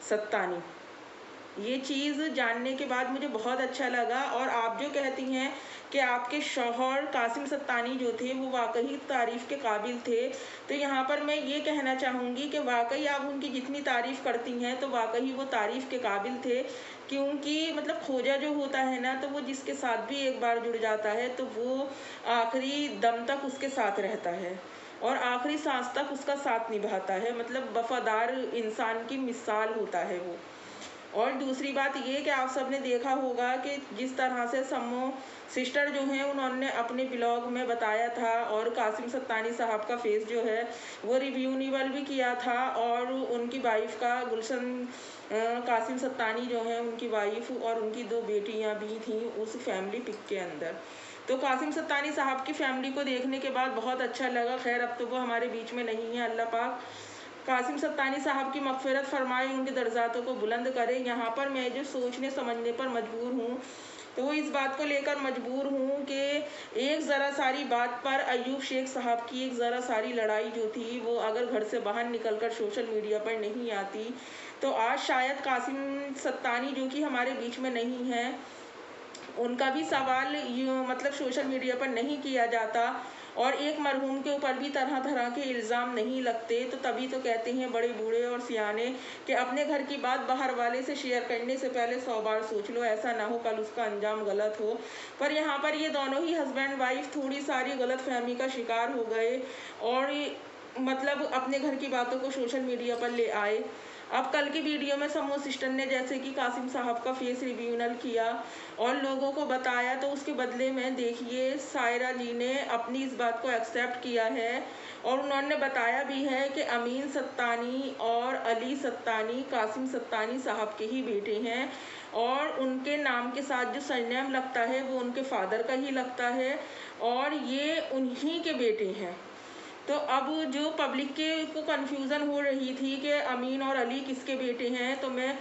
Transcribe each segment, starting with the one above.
सत्तानी। ये चीज़ जानने के बाद मुझे बहुत अच्छा लगा। और आप जो कहती हैं कि आपके शौहर कासिम सत्तानी जो थे वो वाक़ई तारीफ़ के काबिल थे, तो यहाँ पर मैं ये कहना चाहूँगी कि वाक़ई आप उनकी जितनी तारीफ़ करती हैं तो वाक़ई वो तारीफ़ के काबिल थे। क्योंकि मतलब खोजा जो होता है ना, तो वो जिसके साथ भी एक बार जुड़ जाता है तो वो आखिरी दम तक उसके साथ रहता है और आखिरी सांस तक उसका साथ निभाता है। मतलब वफ़ादार इंसान की मिसाल होता है वो। और दूसरी बात ये कि आप सबने देखा होगा कि जिस तरह से सम्मो सिस्टर जो हैं उन्होंने अपने ब्लॉग में बताया था और कासिम सत्तानी साहब का फेस जो है वो रिव्यूनेबल भी किया था। और उनकी वाइफ का गुलशन कासिम सत्तानी जो है उनकी वाइफ और उनकी 2 बेटियां भी थीं उस फैमिली पिक के अंदर। तो कासिम सत्तानी साहब की फैमिली को देखने के बाद बहुत अच्छा लगा। खैर अब तो वो हमारे बीच में नहीं है। अल्लाह पाक कासिम सत्तानी साहब की मग़फ़िरत फ़रमाए, उनके दर्जातों को बुलंद करे। यहाँ पर मैं जो सोचने समझने पर मजबूर हूँ, तो वो इस बात को लेकर मजबूर हूँ कि एक ज़रा सारी बात पर अय्यूब शेख साहब की एक ज़रा सारी लड़ाई जो थी, वो अगर घर से बाहर निकलकर सोशल मीडिया पर नहीं आती, तो आज शायद कासिम सत्तानी जो कि हमारे बीच में नहीं हैं, उनका भी सवाल यूँ मतलब सोशल मीडिया पर नहीं किया जाता और एक मरहूम के ऊपर भी तरह-तरह के इल्ज़ाम नहीं लगते। तो तभी तो कहते हैं बड़े बूढ़े और सियाने कि अपने घर की बात बाहर वाले से शेयर करने से पहले 100 बार सोच लो, ऐसा ना हो कल उसका अंजाम गलत हो। पर यहाँ पर ये दोनों ही हस्बैंड वाइफ थोड़ी सारी गलतफ़हमी का शिकार हो गए और मतलब अपने घर की बातों को सोशल मीडिया पर ले आए। अब कल की वीडियो में समूह सिस्टर ने जैसे कि कासिम साहब का फेस रिव्यूनल किया और लोगों को बताया, तो उसके बदले में देखिए सायरा जी ने अपनी इस बात को एक्सेप्ट किया है और उन्होंने बताया भी है कि अमीन सत्तानी और अली सत्तानी कासिम सत्तानी साहब के ही बेटे हैं और उनके नाम के साथ जो सरनेम लगता है वो उनके फादर का ही लगता है और ये उन्हीं के बेटे हैं। तो अब जो पब्लिक के को कन्फ्यूज़न हो रही थी कि अमीन और अली किसके बेटे हैं, तो मैं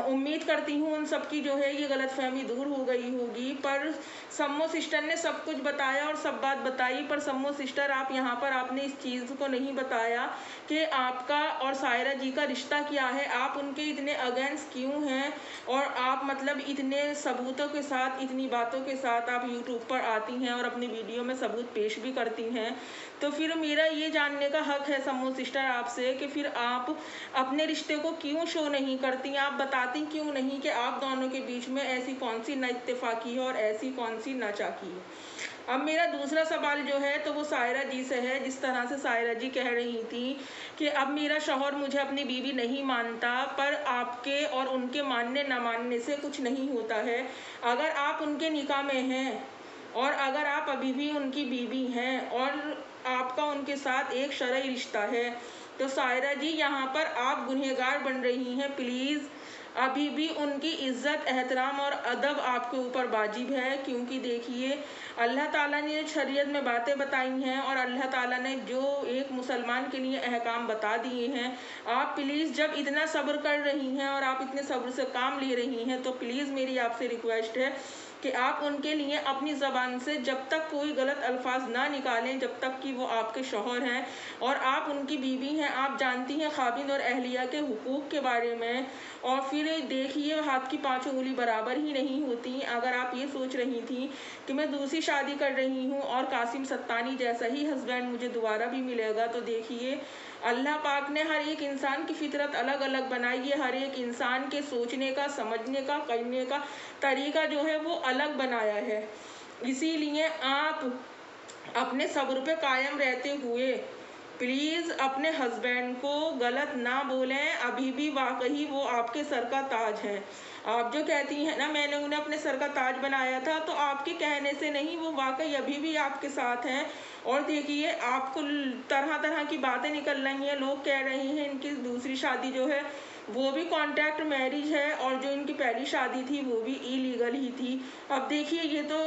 उम्मीद करती हूँ उन सब की जो है ये गलतफ़हमी दूर हो गई होगी। पर सम्मो सिस्टर ने सब कुछ बताया और सब बात बताई, पर सम्मो सिस्टर आप यहाँ पर आपने इस चीज़ को नहीं बताया कि आपका और सायरा जी का रिश्ता क्या है, आप उनके इतने अगेंस्ट क्यों हैं और आप मतलब इतने सबूतों के साथ, इतनी बातों के साथ आप यूट्यूब पर आती हैं और अपनी वीडियो में सबूत पेश भी करती हैं। तो फिर मेरा ये जानने का हक है सम्मो सिस्टर आपसे कि फिर आप अपने रिश्ते को क्यों शो नहीं करती, आप बताती क्यों नहीं कि आप दोनों के बीच में ऐसी कौन सी नाइत्तेफाकी है और ऐसी कौन सी नाचाकी है। अब मेरा दूसरा सवाल जो है तो वो सायरा जी से है। जिस तरह से सायरा जी कह रही थी कि अब मेरा शौहर मुझे अपनी बीवी नहीं मानता, पर आपके और उनके मानने ना मानने से कुछ नहीं होता है। अगर आप उनके निकाह में हैं और अगर आप अभी भी उनकी बीवी हैं और आपका उनके साथ एक शरई रिश्ता है, तो सायरा जी यहाँ पर आप गुनहगार बन रही हैं। प्लीज़ अभी भी उनकी इज़्ज़त, एहतराम और अदब आपके ऊपर वाजिब है, क्योंकि देखिए अल्लाह ताला ने शरीयत में बातें बताई हैं और अल्लाह ताला ने जो एक मुसलमान के लिए अहकाम बता दिए हैं, आप प्लीज़ जब इतना सब्र कर रही हैं और आप इतने सब्र से काम ले रही हैं, तो प्लीज़ मेरी आपसे रिक्वेस्ट है कि आप उनके लिए अपनी ज़बान से जब तक कोई गलत अल्फाज ना निकालें, जब तक कि वो आपके शौहर हैं और आप उनकी बीवी हैं, आप जानती हैं खाविंद और अहलिया के हुकूक के बारे में। और फिर देखिए हाथ की पांचों उंगली बराबर ही नहीं होती। अगर आप ये सोच रही थी कि मैं दूसरी शादी कर रही हूँ और कासिम सत्तानी जैसा ही हस्बैंड मुझे दोबारा भी मिलेगा, तो देखिए अल्लाह पाक ने हर एक इंसान की फितरत अलग अलग बनाई है। हर एक इंसान के सोचने का, समझने का, करने का तरीका जो है वो अलग बनाया है। इसीलिए आप अपने सब्र पे कायम रहते हुए प्लीज़ अपने हस्बैंड को गलत ना बोलें। अभी भी वाकई वो आपके सर का ताज है। आप जो कहती हैं ना मैंने उन्हें अपने सर का ताज बनाया था, तो आपके कहने से नहीं, वो वाकई अभी भी आपके साथ हैं। और देखिए आपको तरह तरह की बातें निकल रही हैं, लोग कह रहे हैं इनकी दूसरी शादी जो है वो भी कॉन्ट्रैक्ट मैरिज है और जो इनकी पहली शादी थी वो भी इलीगल ही थी। अब देखिए ये तो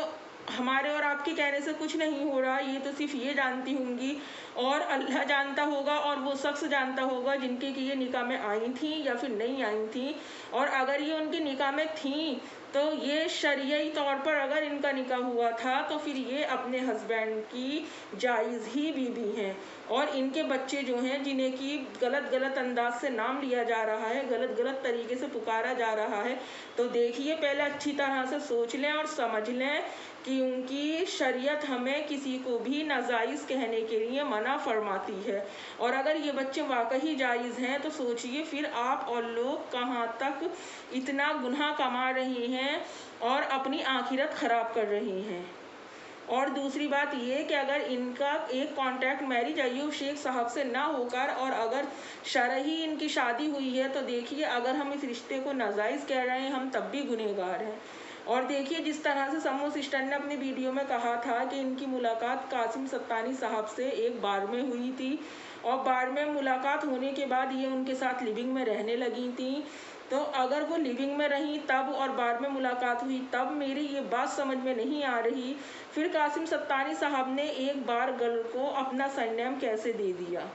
हमारे और आपके कहने से कुछ नहीं हो रहा, ये तो सिर्फ ये जानती होंगी और अल्लाह जानता होगा और वो शख्स जानता होगा जिनके कि ये निकाह में आई थी या फिर नहीं आई थी। और अगर ये उनके निकाह में थी तो ये शरई तौर पर अगर इनका निकाह हुआ था तो फिर ये अपने हस्बैंड की जायज़ ही बीवी हैं। और इनके बच्चे जो हैं जिन्हें कि गलत अंदाज से नाम लिया जा रहा है, गलत तरीके से पुकारा जा रहा है, तो देखिए पहले अच्छी तरह से सोच लें और समझ लें कि उनकी शरीयत हमें किसी को भी नाजायज़ कहने के लिए मना फरमाती है। और अगर ये बच्चे वाकई जायज़ हैं तो सोचिए फिर आप और लोग कहाँ तक इतना गुनाह कमा रहे हैं और अपनी आखिरत ख़राब कर रहे हैं। और दूसरी बात ये कि अगर इनका एक कॉन्ट्रैक्ट मैरिज अय्यूब शेख साहब से ना होकर और अगर शरही इनकी शादी हुई है तो देखिए अगर हम इस रिश्ते को नाजायज़ कह रहे हैं हम तब भी गुनहगार हैं। और देखिए जिस तरह से सम्मू सिस्टर ने अपने वीडियो में कहा था कि इनकी मुलाकात कासिम सत्तानी साहब से एक बार में हुई थी और बार में मुलाकात होने के बाद ये उनके साथ लिविंग में रहने लगी थी, तो अगर वो लिविंग में रही तब और बाद में मुलाकात हुई तब मेरी ये बात समझ में नहीं आ रही, फिर कासिम सत्तानी साहब ने एक बार गर्ल को अपना सरनेम कैसे दे दिया।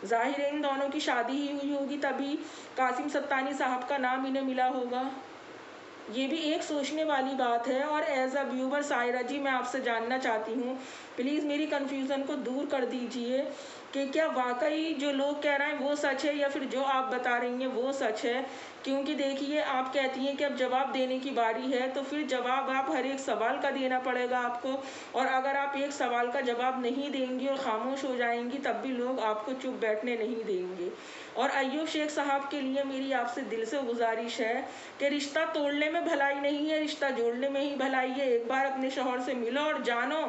जाहिर है इन दोनों की शादी ही हुई होगी तभी कासिम सत्तानी साहब का नाम इन्हें मिला होगा। ये भी एक सोचने वाली बात है। और एज अ व्यूवर सायरा जी मैं आपसे जानना चाहती हूँ, प्लीज़ मेरी कन्फ्यूज़न को दूर कर दीजिए कि क्या वाकई जो लोग कह रहे हैं वो सच है या फिर जो आप बता रही हैं वो सच है। क्योंकि देखिए आप कहती हैं कि अब जवाब देने की बारी है, तो फिर जवाब आप हर एक सवाल का देना पड़ेगा आपको। और अगर आप एक सवाल का जवाब नहीं देंगी और खामोश हो जाएंगी तब भी लोग आपको चुप बैठने नहीं देंगे। और अय्यूब शेख साहब के लिए मेरी आपसे दिल से गुजारिश है कि रिश्ता तोड़ने में भलाई नहीं है, रिश्ता जोड़ने में ही भलाई है। एक बार अपने शौहर से मिलो और जानो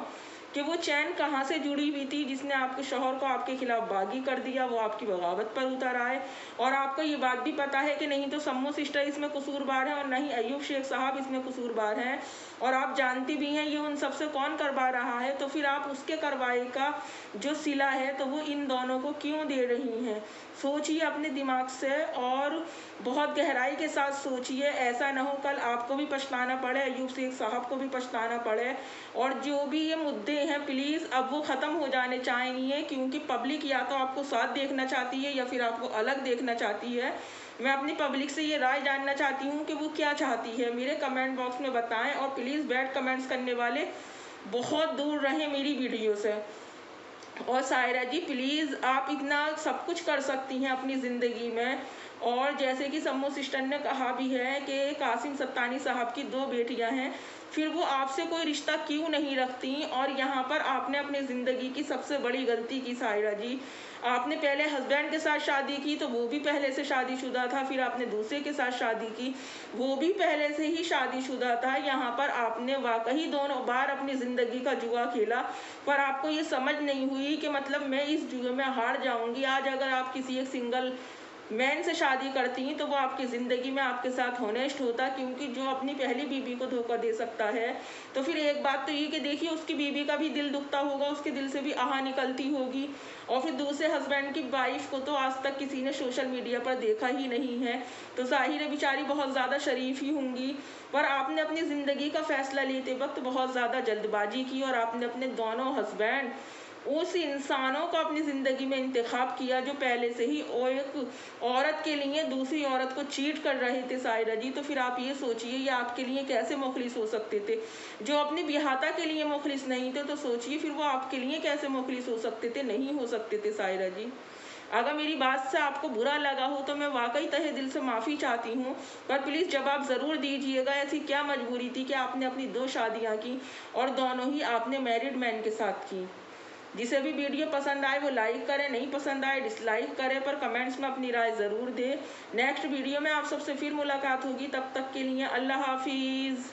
कि वो चैन कहाँ से जुड़ी हुई थी जिसने आपके शौहर को आपके खिलाफ बागी कर दिया, वो आपकी बगावत पर उतर आए। और आपको ये बात भी पता है कि नहीं तो सम्मू सिस्टर इसमें कसूरवार है और नहीं अय्यूब शेख साहब इसमें कसूरवार हैं। और आप जानती भी हैं ये उन सबसे कौन करवा रहा है, तो फिर आप उसके करवाए का जो सिला है तो वो इन दोनों को क्यों दे रही हैं। सोचिए अपने दिमाग से और बहुत गहराई के साथ सोचिए, ऐसा ना हो कल आपको भी पछताना पड़े, अय्यूब शेख साहब को भी पछताना पड़े। और जो भी ये मुद्दे हैं प्लीज़ अब वो ख़त्म हो जाने चाहिए, क्योंकि पब्लिक या तो आपको साथ देखना चाहती है या फिर आपको अलग देखना चाहती है। मैं अपनी पब्लिक से ये राय जानना चाहती हूँ कि वो क्या चाहती है, मेरे कमेंट बॉक्स में बताएं। और प्लीज़ बैड कमेंट्स करने वाले बहुत दूर रहें मेरी वीडियो से। और सायरा जी प्लीज़ आप इतना सब कुछ कर सकती हैं अपनी ज़िंदगी में। और जैसे कि सम्मू सिस्टर ने कहा भी है कि कासिम सत्तानी साहब की 2 बेटियां हैं, फिर वो आपसे कोई रिश्ता क्यों नहीं रखती। और यहाँ पर आपने अपनी ज़िंदगी की सबसे बड़ी गलती की सायरा जी। आपने पहले हस्बैंड के साथ शादी की तो वो भी पहले से शादीशुदा था, फिर आपने दूसरे के साथ शादी की, वो भी पहले से ही शादीशुदा था। यहाँ पर आपने वाकई दोनों बार अपनी ज़िंदगी का जुआ खेला, पर आपको ये समझ नहीं हुई कि मतलब मैं इस जुए में हार जाऊंगी। आज अगर आप किसी एक सिंगल मैन से शादी करती हैं तो वो आपकी ज़िंदगी में आपके साथ होनेस्ट होता, क्योंकि जो अपनी पहली बीवी को धोखा दे सकता है तो फिर एक बात तो ये कि देखिए उसकी बीवी का भी दिल दुखता होगा, उसके दिल से भी आह निकलती होगी। और फिर दूसरे हस्बैंड की वाइफ को तो आज तक किसी ने सोशल मीडिया पर देखा ही नहीं है, तो ज़ाहिर बेचारी बहुत ज़्यादा शरीफ ही होंगी। पर आपने अपनी ज़िंदगी का फैसला लेते वक्त बहुत ज़्यादा जल्दबाजी की और आपने अपने दोनों हस्बैंड उस इंसानों को अपनी ज़िंदगी में इंतखाब किया जो पहले से ही एक औरत के लिए दूसरी औरत को चीट कर रहे थे सायरा जी। तो फिर आप ये सोचिए ये आपके लिए कैसे मुखलिस हो सकते थे। जो अपनी बिहाता के लिए मुखलिस नहीं थे तो सोचिए फिर वो आपके लिए कैसे मुखलिस हो सकते थे, नहीं हो सकते थे सायरा जी। अगर मेरी बात से आपको बुरा लगा हो तो मैं वाकई तहे दिल से माफ़ी चाहती हूँ, पर प्लीज़ जवाब ज़रूर दीजिएगा ऐसी क्या मजबूरी थी कि आपने अपनी 2 शादियाँ की और दोनों ही आपने मैरिड मैन के साथ की। जिसे भी वीडियो पसंद आए वो लाइक करें, नहीं पसंद आए डिसलाइक करें, पर कमेंट्स में अपनी राय ज़रूर दें। नेक्स्ट वीडियो में आप सबसे फिर मुलाकात होगी, तब तक के लिए अल्लाह हाफिज़।